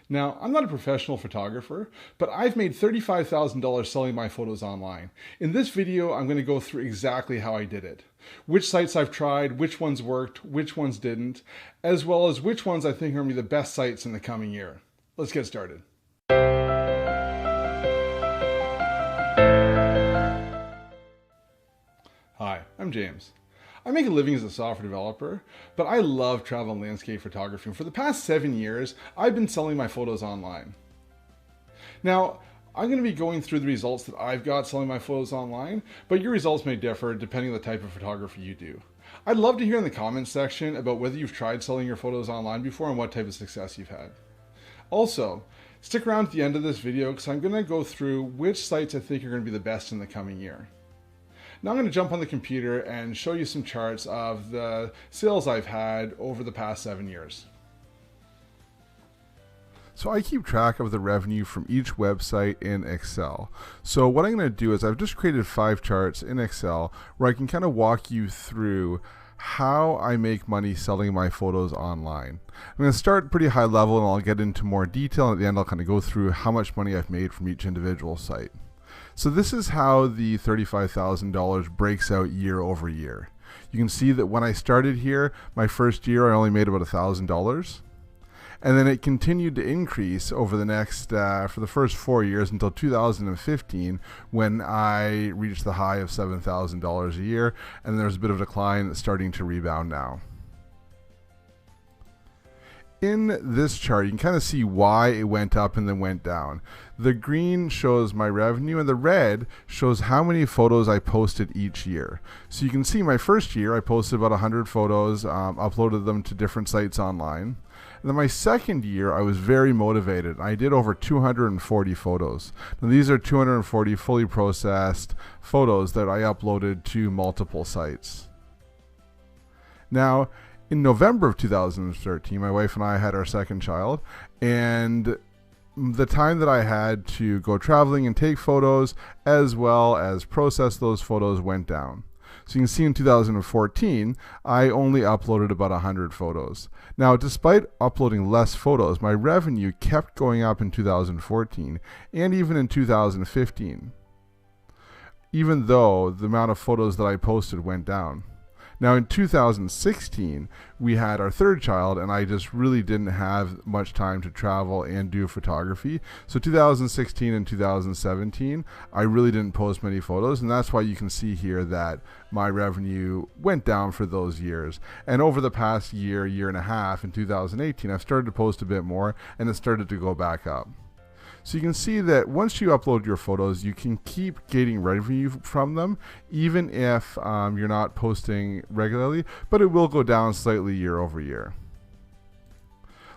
Now, I'm not a professional photographer, but I've made $35,000 selling my photos online. In this video, I'm going to go through exactly how I did it. Which sites I've tried, which ones worked, which ones didn't, as well as which ones I think are going to be the best sites in the coming year. Let's get started. Hi, I'm James. I make a living as a software developer, but I love travel and landscape photography. For the past 7 years, I've been selling my photos online. Now, I'm going to be going through the results that I've got selling my photos online, but your results may differ depending on the type of photography you do. I'd love to hear in the comments section about whether you've tried selling your photos online before and what type of success you've had. Also, stick around at the end of this video because I'm going to go through which sites I think are going to be the best in the coming year. Now I'm going to jump on the computer and show you some charts of the sales I've had over the past 7 years. So I keep track of the revenue from each website in Excel. So what I'm going to do is I've just created 5 charts in Excel where I can kind of walk you through how I make money selling my photos online. I'm going to start pretty high level and I'll get into more detail, and at the end I'll kind of go through how much money I've made from each individual site. So this is how the $35,000 breaks out year over year. You can see that when I started here, my first year I only made about $1,000. And then it continued to increase over the next, for the first 4 years until 2015, when I reached the high of $7,000 a year. And there's a bit of a decline that's starting to rebound now. In this chart, you can kind of see why it went up and then went down. The green shows my revenue and the red shows how many photos I posted each year. So you can see my first year I posted about 100 photos, uploaded them to different sites online. And then my second year I was very motivated. I did over 240 photos. Now these are 240 fully processed photos that I uploaded to multiple sites. Now, in November of 2013, my wife and I had our second child, and the time that I had to go traveling and take photos as well as process those photos went down. So you can see in 2014, I only uploaded about 100 photos. Now, despite uploading less photos, my revenue kept going up in 2014 and even in 2015, even though the amount of photos that I posted went down. Now in 2016, we had our third child, and I just really didn't have much time to travel and do photography. So 2016 and 2017, I really didn't post many photos, and that's why you can see here that my revenue went down for those years. And over the past year, year and a half, in 2018, I've started to post a bit more, and it started to go back up. So you can see that once you upload your photos, you can keep getting revenue from them, even if you're not posting regularly, but it will go down slightly year over year.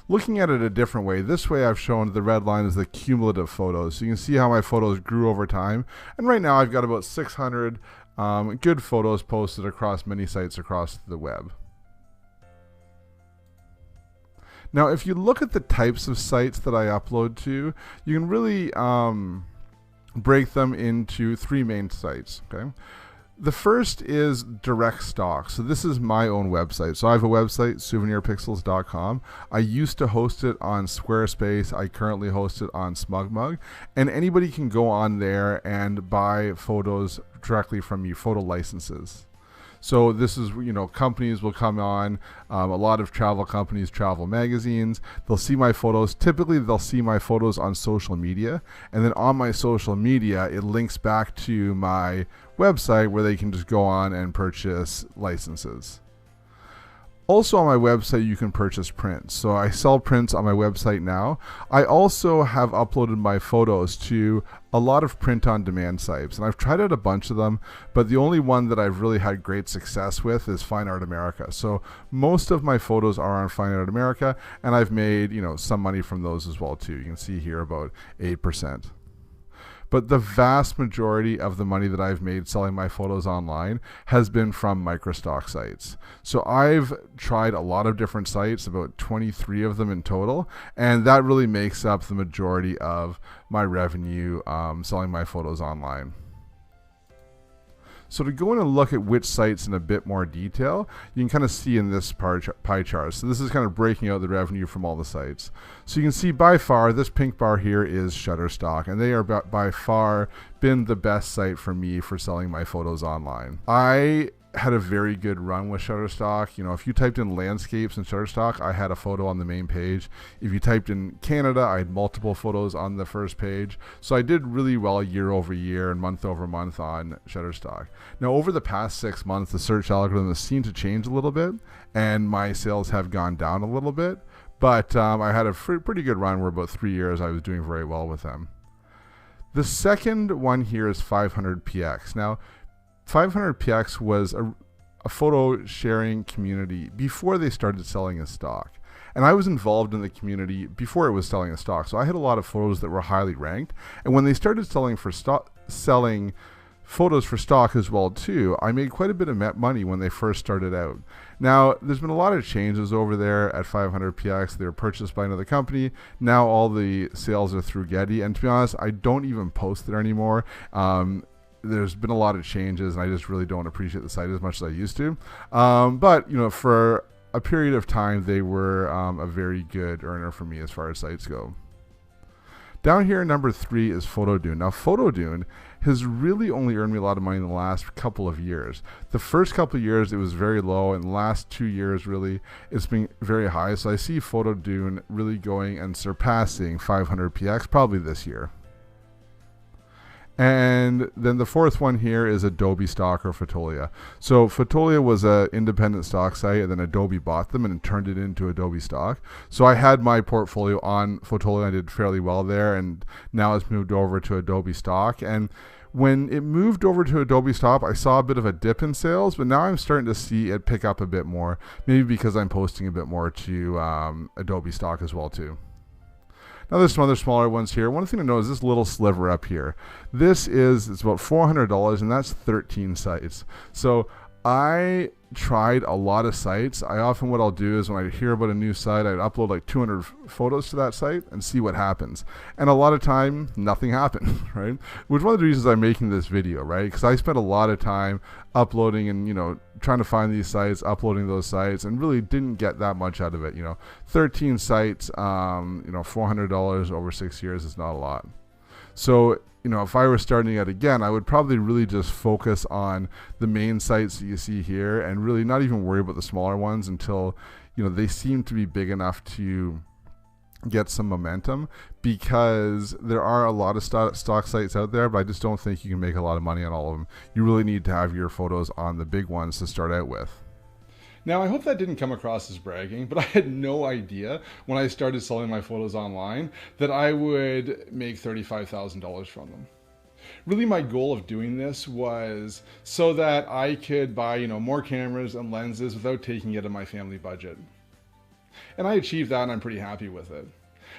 Looking at it a different way, this way I've shown the red line is the cumulative photos. So you can see how my photos grew over time. And right now I've got about 600 good photos posted across many sites across the web. Now, if you look at the types of sites that I upload to, you can really break them into 3 main sites. Okay, the first is direct stock. So this is my own website. So I have a website, souvenirpixels.com. I used to host it on Squarespace. I currently host it on SmugMug, and anybody can go on there and buy photos directly from me, photo licenses. So this is, companies will come on, a lot of travel companies, travel magazines, they'll see my photos. Typically they'll see my photos on social media, and then on my social media it links back to my website where they can just go on and purchase licenses. Also on my website you can purchase prints. So I sell prints on my website now. I also have uploaded my photos to a lot of print-on-demand sites, and I've tried out a bunch of them, but the only one that I've really had great success with is Fine Art America. So most of my photos are on Fine Art America, and I've made some money from those as well too. You can see here about 8%. But the vast majority of the money that I've made selling my photos online has been from microstock sites. So I've tried a lot of different sites, about 23 of them in total, and that really makes up the majority of my revenue selling my photos online. So to go in and look at which sites in a bit more detail, you can kind of see in this pie chart. So this is kind of breaking out the revenue from all the sites. So you can see by far, this pink bar here is Shutterstock, and they are by far been the best site for me for selling my photos online. I had a very good run with Shutterstock. You know, if you typed in landscapes in Shutterstock, I had a photo on the main page. If you typed in Canada, I had multiple photos on the first page. So I did really well year over year and month over month on Shutterstock. Now, over the past 6 months, the search algorithm has seemed to change a little bit, and my sales have gone down a little bit. But I had a pretty good run where about 3 years I was doing very well with them. The second one here is 500px. Now, 500px was a photo sharing community before they started selling as stock. And I was involved in the community before it was selling as stock. So I had a lot of photos that were highly ranked. And when they started selling photos for stock as well too, I made quite a bit of money when they first started out. Now, there's been a lot of changes over there at 500px. They were purchased by another company. Now all the sales are through Getty. And to be honest, I don't even post there anymore. There's been a lot of changes, and I just really don't appreciate the site as much as I used to. But, you know, for a period of time, they were a very good earner for me as far as sites go. Down here, number 3 is Photodune. Now, Photodune has really only earned me a lot of money in the last couple of years. The first couple of years, it was very low, and the last 2 years, really, it's been very high. So I see Photodune really going and surpassing 500px probably this year. And then the fourth one here is Adobe Stock or Fotolia. So Fotolia was an independent stock site, and then Adobe bought them and turned it into Adobe Stock. So I had my portfolio on Fotolia. I did fairly well there, and now it's moved over to Adobe Stock. And when it moved over to Adobe Stock, I saw a bit of a dip in sales, but now I'm starting to see it pick up a bit more, maybe because I'm posting a bit more to Adobe Stock as well too. Now there's some other smaller ones here. One thing to know is this little sliver up here. It's about $400, and that's 13 sites. So I tried a lot of sites. What I'll do is when I hear about a new site, I'd upload like 200 photos to that site and see what happens. And a lot of time, nothing happened, right? Which is one of the reasons I'm making this video, right? Because I spent a lot of time uploading and, you know, trying to find these sites, uploading those sites, and really didn't get that much out of it. You know, 13 sites, you know, $400 over 6 years is not a lot. So, you know, if I were starting out again, I would probably really just focus on the main sites that you see here and really not even worry about the smaller ones until, you know, they seem to be big enough to get some momentum, because there are a lot of stock sites out there, but I just don't think you can make a lot of money on all of them. You really need to have your photos on the big ones to start out with. Now, I hope that didn't come across as bragging, but I had no idea when I started selling my photos online that I would make $35,000 from them. Really, my goal of doing this was so that I could buy, you know, more cameras and lenses without taking it out of my family budget. And I achieved that, and I'm pretty happy with it.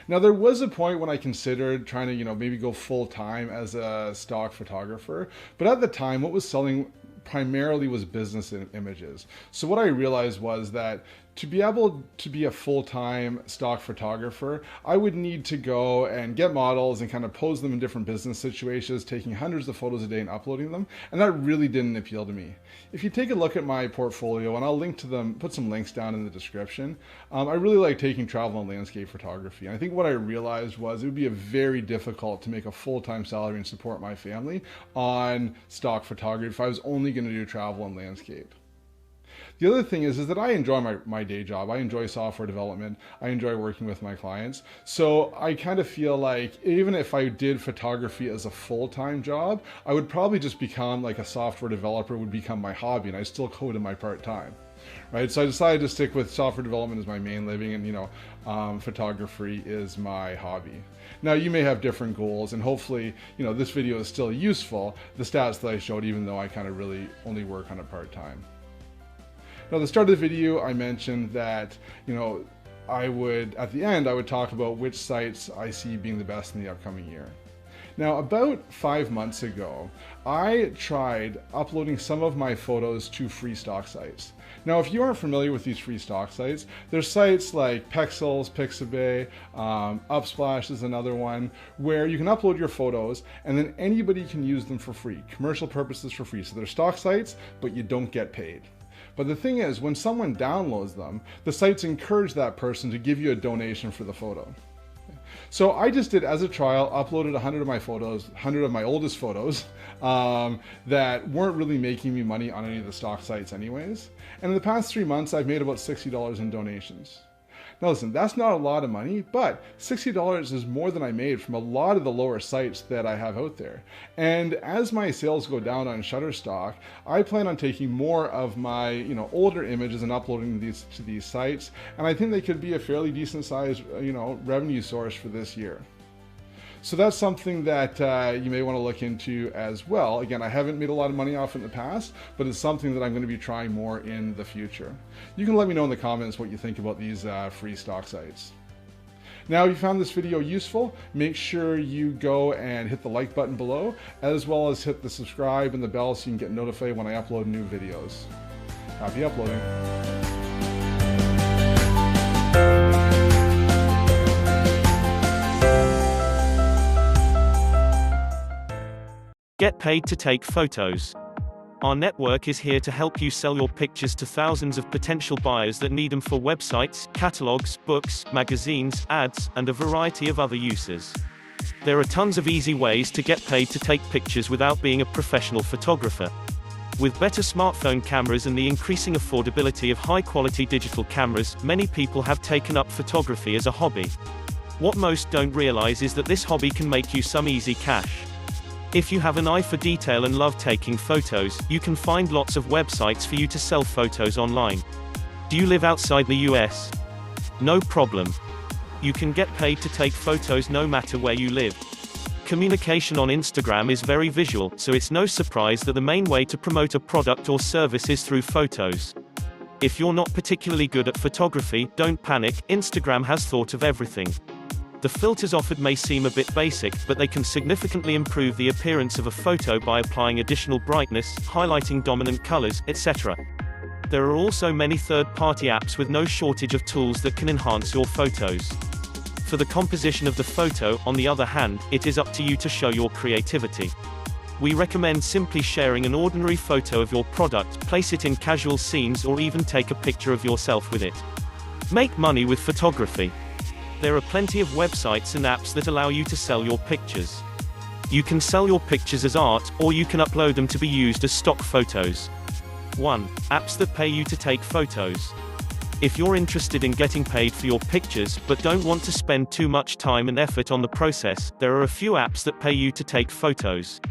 Now, there was a point when I considered trying to, you know, maybe go full-time as a stock photographer, but at the time, what was selling primarily was business images. So what I realized was that to be able to be a full-time stock photographer, I would need to go and get models and kind of pose them in different business situations, taking hundreds of photos a day and uploading them. And that really didn't appeal to me. If you take a look at my portfolio, and I'll link to them, put some links down in the description, I really like taking travel and landscape photography. And I think what I realized was it would be very difficult to make a full-time salary and support my family on stock photography if I was only going to do travel and landscape. The other thing is that I enjoy my day job. I enjoy software development. I enjoy working with my clients. So I kind of feel like even if I did photography as a full-time job, I would probably just become like a software developer would become my hobby, and I still code in my part-time. Right? So I decided to stick with software development as my main living, and, you know, photography is my hobby. Now, you may have different goals, and hopefully, you know, this video is still useful, the stats that I showed, even though I kind of really only work on it part-time. Now, at the start of the video, I mentioned that, you know, at the end, I would talk about which sites I see being the best in the upcoming year. Now, about 5 months ago, I tried uploading some of my photos to free stock sites. Now, if you aren't familiar with these free stock sites, there's sites like Pexels, Pixabay, Upsplash is another one, where you can upload your photos and then anybody can use them for free, commercial purposes for free. So they're stock sites, but you don't get paid. But the thing is, when someone downloads them, the sites encourage that person to give you a donation for the photo. So I just did, as a trial, uploaded 100 of my photos, 100 of my oldest photos that weren't really making me money on any of the stock sites anyways. And in the past 3 months, I've made about $60 in donations. Now listen, that's not a lot of money, but $60 is more than I made from a lot of the lower sites that I have out there. And as my sales go down on Shutterstock, I plan on taking more of my older images and uploading these to these sites. And I think they could be a fairly decent sized revenue source for this year. So that's something that you may want to look into as well. Again, I haven't made a lot of money off it in the past, but it's something that I'm going to be trying more in the future. You can let me know in the comments what you think about these free stock sites. Now, if you found this video useful, make sure you go and hit the like button below, as well as hit the subscribe and the bell so you can get notified when I upload new videos. Happy uploading. Get paid to take photos. Our network is here to help you sell your pictures to thousands of potential buyers that need them for websites, catalogs, books, magazines, ads, and a variety of other uses. There are tons of easy ways to get paid to take pictures without being a professional photographer. With better smartphone cameras and the increasing affordability of high-quality digital cameras, many people have taken up photography as a hobby. What most don't realize is that this hobby can make you some easy cash. If you have an eye for detail and love taking photos, you can find lots of websites for you to sell photos online. Do you live outside the US? No problem. You can get paid to take photos no matter where you live. Communication on Instagram is very visual, so it's no surprise that the main way to promote a product or service is through photos. If you're not particularly good at photography, don't panic, Instagram has thought of everything. The filters offered may seem a bit basic, but they can significantly improve the appearance of a photo by applying additional brightness, highlighting dominant colors, etc. There are also many third-party apps with no shortage of tools that can enhance your photos. For the composition of the photo, on the other hand, it is up to you to show your creativity. We recommend simply sharing an ordinary photo of your product, place it in casual scenes, or even take a picture of yourself with it. Make money with photography. There are plenty of websites and apps that allow you to sell your pictures. You can sell your pictures as art, or you can upload them to be used as stock photos. 1. Apps that pay you to take photos. If you're interested in getting paid for your pictures, but don't want to spend too much time and effort on the process, there are a few apps that pay you to take photos.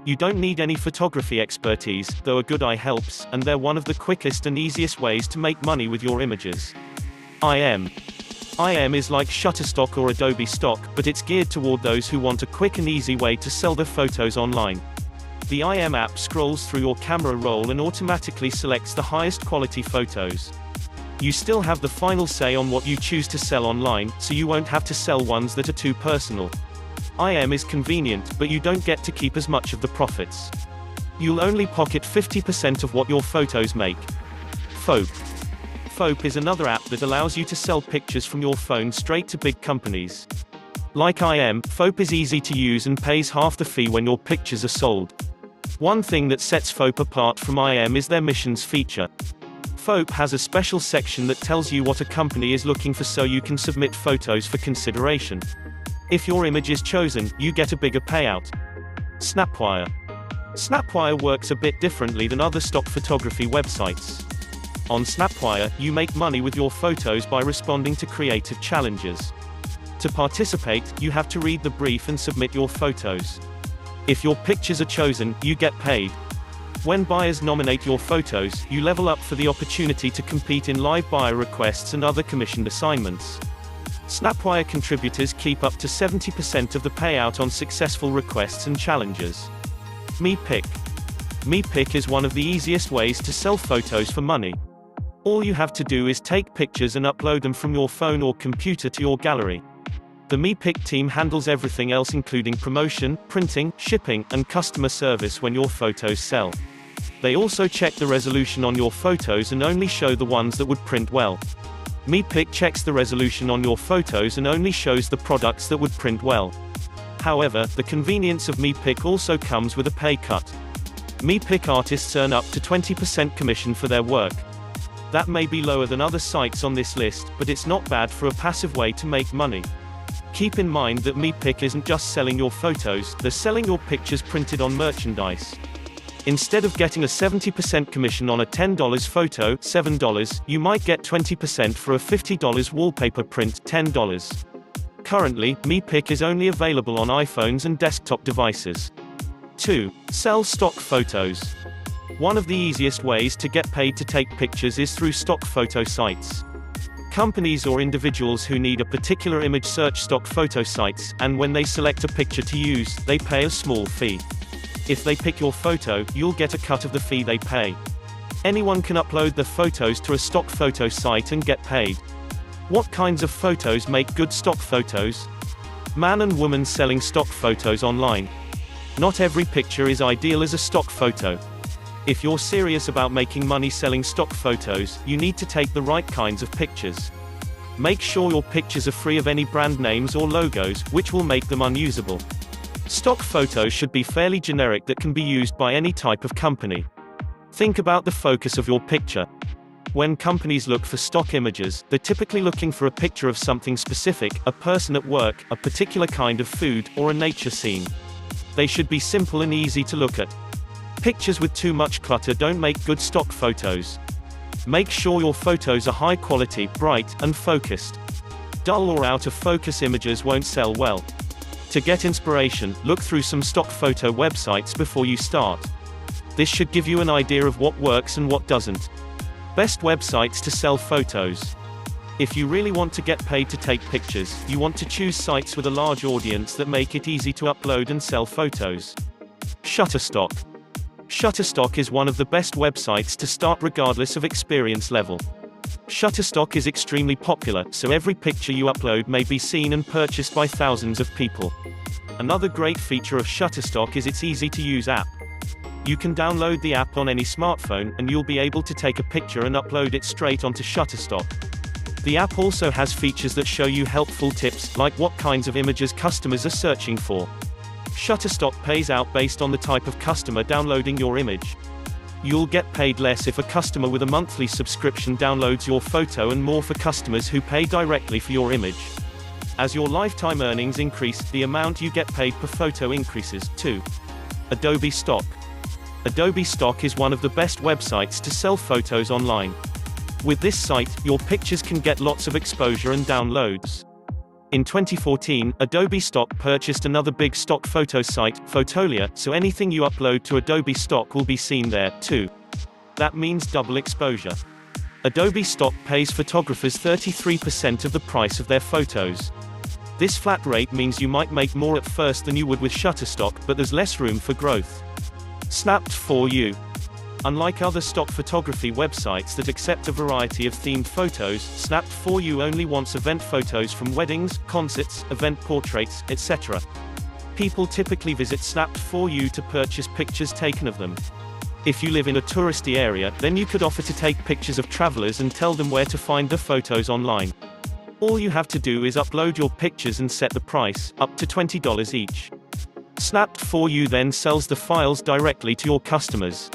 You don't need any photography expertise, though a good eye helps, and they're one of the quickest and easiest ways to make money with your images. IM. IM is like Shutterstock or Adobe Stock, but it's geared toward those who want a quick and easy way to sell their photos online. The IM app scrolls through your camera roll and automatically selects the highest quality photos. You still have the final say on what you choose to sell online, so you won't have to sell ones that are too personal. IM is convenient, but you don't get to keep as much of the profits. You'll only pocket 50% of what your photos make. FOAP. FOAP is another app that allows you to sell pictures from your phone straight to big companies. Like IM, FOAP is easy to use and pays half the fee when your pictures are sold. One thing that sets FOAP apart from IM is their missions feature. FOAP has a special section that tells you what a company is looking for, so you can submit photos for consideration. If your image is chosen, you get a bigger payout. Snapwire. Snapwire works a bit differently than other stock photography websites. On Snapwire, you make money with your photos by responding to creative challenges. To participate, you have to read the brief and submit your photos. If your pictures are chosen, you get paid. When buyers nominate your photos, you level up for the opportunity to compete in live buyer requests and other commissioned assignments. Snapwire contributors keep up to 70% of the payout on successful requests and challenges. Meepic. Meepic is one of the easiest ways to sell photos for money. All you have to do is take pictures and upload them from your phone or computer to your gallery. The Meepick team handles everything else including promotion, printing, shipping, and customer service when your photos sell. They also check the resolution on your photos and only show the ones that would print well. Meepick checks the resolution on your photos and only shows the products that would print well. However, the convenience of Meepick also comes with a pay cut. Meepick artists earn up to 20% commission for their work. That may be lower than other sites on this list, but it's not bad for a passive way to make money. Keep in mind that Meepick isn't just selling your photos, they're selling your pictures printed on merchandise. Instead of getting a 70% commission on a $10 photo, $7, you might get 20% for a $50 wallpaper print, $10. Currently, Meepick is only available on iPhones and desktop devices. 2. Sell stock photos. One of the easiest ways to get paid to take pictures is through stock photo sites. Companies or individuals who need a particular image search stock photo sites, and when they select a picture to use, they pay a small fee. If they pick your photo, you'll get a cut of the fee they pay. Anyone can upload their photos to a stock photo site and get paid. What kinds of photos make good stock photos? Man and woman selling stock photos online. Not every picture is ideal as a stock photo. If you're serious about making money selling stock photos, you need to take the right kinds of pictures. Make sure your pictures are free of any brand names or logos, which will make them unusable. Stock photos should be fairly generic that can be used by any type of company. Think about the focus of your picture. When companies look for stock images, they're typically looking for a picture of something specific, a person at work, a particular kind of food, or a nature scene. They should be simple and easy to look at. Pictures with too much clutter don't make good stock photos. Make sure your photos are high quality, bright, and focused. Dull or out of focus images won't sell well. To get inspiration, look through some stock photo websites before you start. This should give you an idea of what works and what doesn't. Best websites to sell photos. If you really want to get paid to take pictures, you want to choose sites with a large audience that make it easy to upload and sell photos. Shutterstock. Shutterstock is one of the best websites to start regardless of experience level. Shutterstock is extremely popular, so every picture you upload may be seen and purchased by thousands of people. Another great feature of Shutterstock is its easy-to-use app. You can download the app on any smartphone, and you'll be able to take a picture and upload it straight onto Shutterstock. The app also has features that show you helpful tips, like what kinds of images customers are searching for. Shutterstock pays out based on the type of customer downloading your image. You'll get paid less if a customer with a monthly subscription downloads your photo and more for customers who pay directly for your image. As your lifetime earnings increase, the amount you get paid per photo increases, too. Adobe Stock. Adobe Stock is one of the best websites to sell photos online. With this site, your pictures can get lots of exposure and downloads. In 2014, Adobe Stock purchased another big stock photo site, Fotolia, so anything you upload to Adobe Stock will be seen there, too. That means double exposure. Adobe Stock pays photographers 33% of the price of their photos. This flat rate means you might make more at first than you would with Shutterstock, but there's less room for growth. Snapped for You. Unlike other stock photography websites that accept a variety of themed photos, Snapped for You only wants event photos from weddings, concerts, event portraits, etc. People typically visit Snapped for You to purchase pictures taken of them. If you live in a touristy area, then you could offer to take pictures of travelers and tell them where to find the photos online. All you have to do is upload your pictures and set the price, up to $20 each. Snapped for You then sells the files directly to your customers.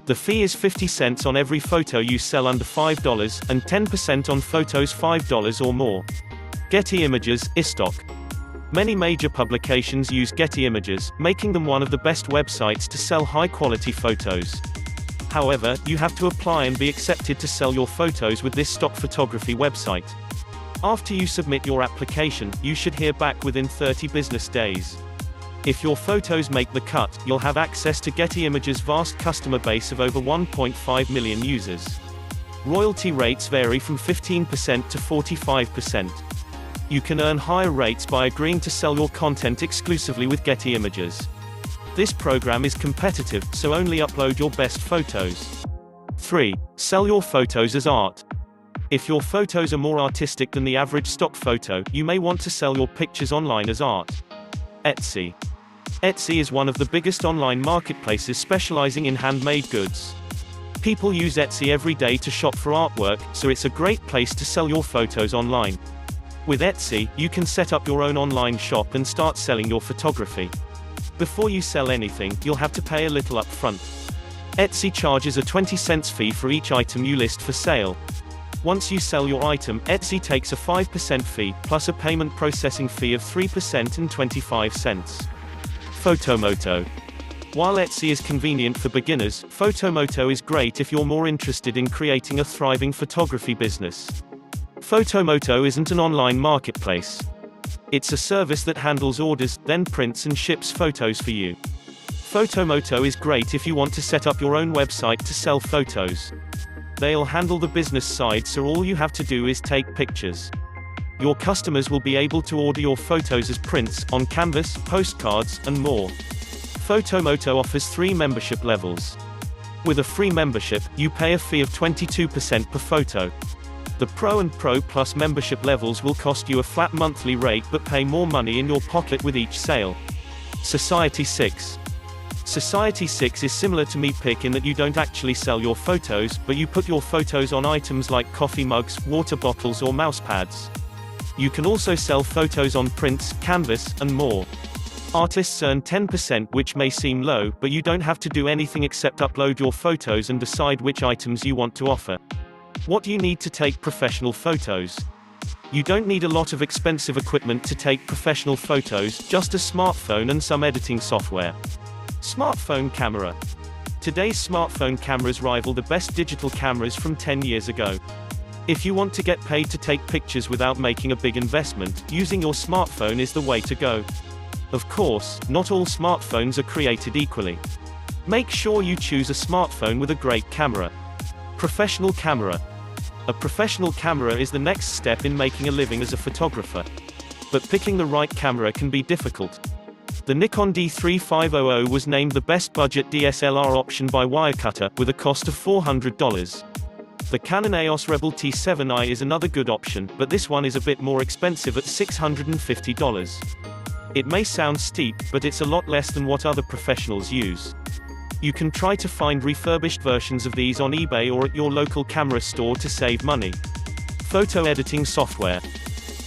The fee is 50 cents on every photo you sell under $5, and 10% on photos $5 or more. Getty Images, iStock. Many major publications use Getty Images, making them one of the best websites to sell high-quality photos. However, you have to apply and be accepted to sell your photos with this stock photography website. After you submit your application, you should hear back within 30 business days. If your photos make the cut, you'll have access to Getty Images' vast customer base of over 1.5 million users. Royalty rates vary from 15% to 45%. You can earn higher rates by agreeing to sell your content exclusively with Getty Images. This program is competitive, so only upload your best photos. 3. Sell your photos as art. If your photos are more artistic than the average stock photo, you may want to sell your pictures online as art. Etsy. Etsy is one of the biggest online marketplaces specializing in handmade goods. People use Etsy every day to shop for artwork, so it's a great place to sell your photos online. With Etsy, you can set up your own online shop and start selling your photography. Before you sell anything, you'll have to pay a little upfront. Etsy charges a 20 cents fee for each item you list for sale. Once you sell your item, Etsy takes a 5% fee, plus a payment processing fee of 3% and 25 cents. Photomoto. While Etsy is convenient for beginners, Photomoto is great if you're more interested in creating a thriving photography business. Photomoto isn't an online marketplace. It's a service that handles orders, then prints and ships photos for you. Photomoto is great if you want to set up your own website to sell photos. They'll handle the business side, so all you have to do is take pictures. Your customers will be able to order your photos as prints, on canvas, postcards, and more. Photomoto offers 3 membership levels. With a free membership, you pay a fee of 22% per photo. The Pro and Pro Plus membership levels will cost you a flat monthly rate but pay more money in your pocket with each sale. Society 6. Society 6 is similar to Meepic in that you don't actually sell your photos, but you put your photos on items like coffee mugs, water bottles or mousepads. You can also sell photos on prints, canvas, and more. Artists earn 10%, which may seem low, but you don't have to do anything except upload your photos and decide which items you want to offer. What do you need to take professional photos? You don't need a lot of expensive equipment to take professional photos, just a smartphone and some editing software. Smartphone camera. Today's smartphone cameras rival the best digital cameras from 10 years ago. If you want to get paid to take pictures without making a big investment, using your smartphone is the way to go. Of course, not all smartphones are created equally. Make sure you choose a smartphone with a great camera. Professional camera. A professional camera is the next step in making a living as a photographer. But picking the right camera can be difficult. The Nikon D3500 was named the best budget DSLR option by Wirecutter, with a cost of $400. The Canon EOS Rebel T7i is another good option, but this one is a bit more expensive at $650. It may sound steep, but it's a lot less than what other professionals use. You can try to find refurbished versions of these on eBay or at your local camera store to save money. Photo editing software.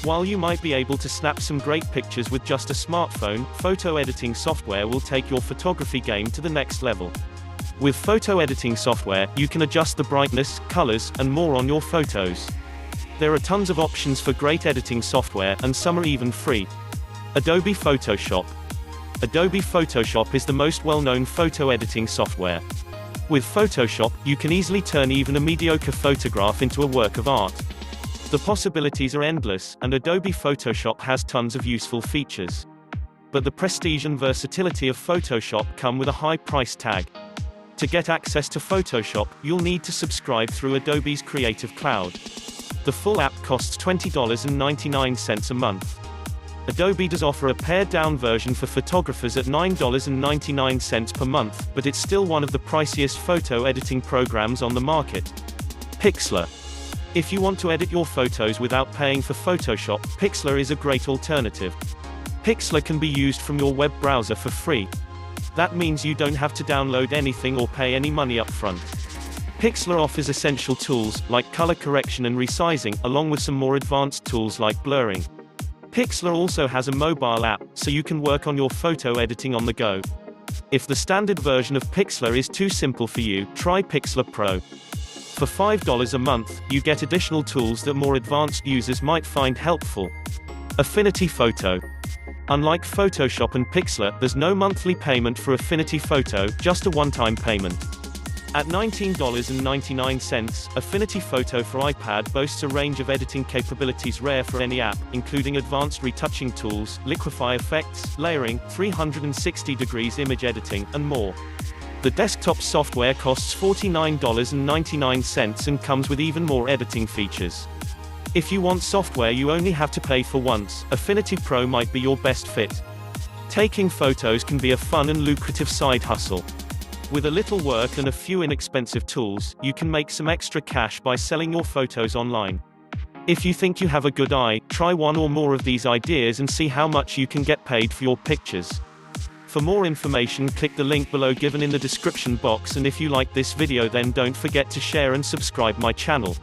While you might be able to snap some great pictures with just a smartphone, photo editing software will take your photography game to the next level. With photo editing software, you can adjust the brightness, colors, and more on your photos. There are tons of options for great editing software, and some are even free. Adobe Photoshop. Adobe Photoshop is the most well-known photo editing software. With Photoshop, you can easily turn even a mediocre photograph into a work of art. The possibilities are endless, and Adobe Photoshop has tons of useful features. But the prestige and versatility of Photoshop come with a high price tag. To get access to Photoshop, you'll need to subscribe through Adobe's Creative Cloud. The full app costs $20.99 a month. Adobe does offer a pared-down version for photographers at $9.99 per month, but it's still one of the priciest photo editing programs on the market. Pixlr. If you want to edit your photos without paying for Photoshop, Pixlr is a great alternative. Pixlr can be used from your web browser for free. That means you don't have to download anything or pay any money up front. Pixlr offers essential tools, like color correction and resizing, along with some more advanced tools like blurring. Pixlr also has a mobile app, so you can work on your photo editing on the go. If the standard version of Pixlr is too simple for you, try Pixlr Pro. For $5 a month, you get additional tools that more advanced users might find helpful. Affinity Photo. Unlike Photoshop and Pixlr, there's no monthly payment for Affinity Photo, just a one-time payment. At $19.99, Affinity Photo for iPad boasts a range of editing capabilities rare for any app, including advanced retouching tools, liquify effects, layering, 360 degrees image editing, and more. The desktop software costs $49.99 and comes with even more editing features. If you want software you only have to pay for once, Affinity Pro might be your best fit. Taking photos can be a fun and lucrative side hustle. With a little work and a few inexpensive tools, you can make some extra cash by selling your photos online. If you think you have a good eye, try one or more of these ideas and see how much you can get paid for your pictures. For more information, click the link below given in the description box, and if you like this video, then don't forget to share and subscribe my channel.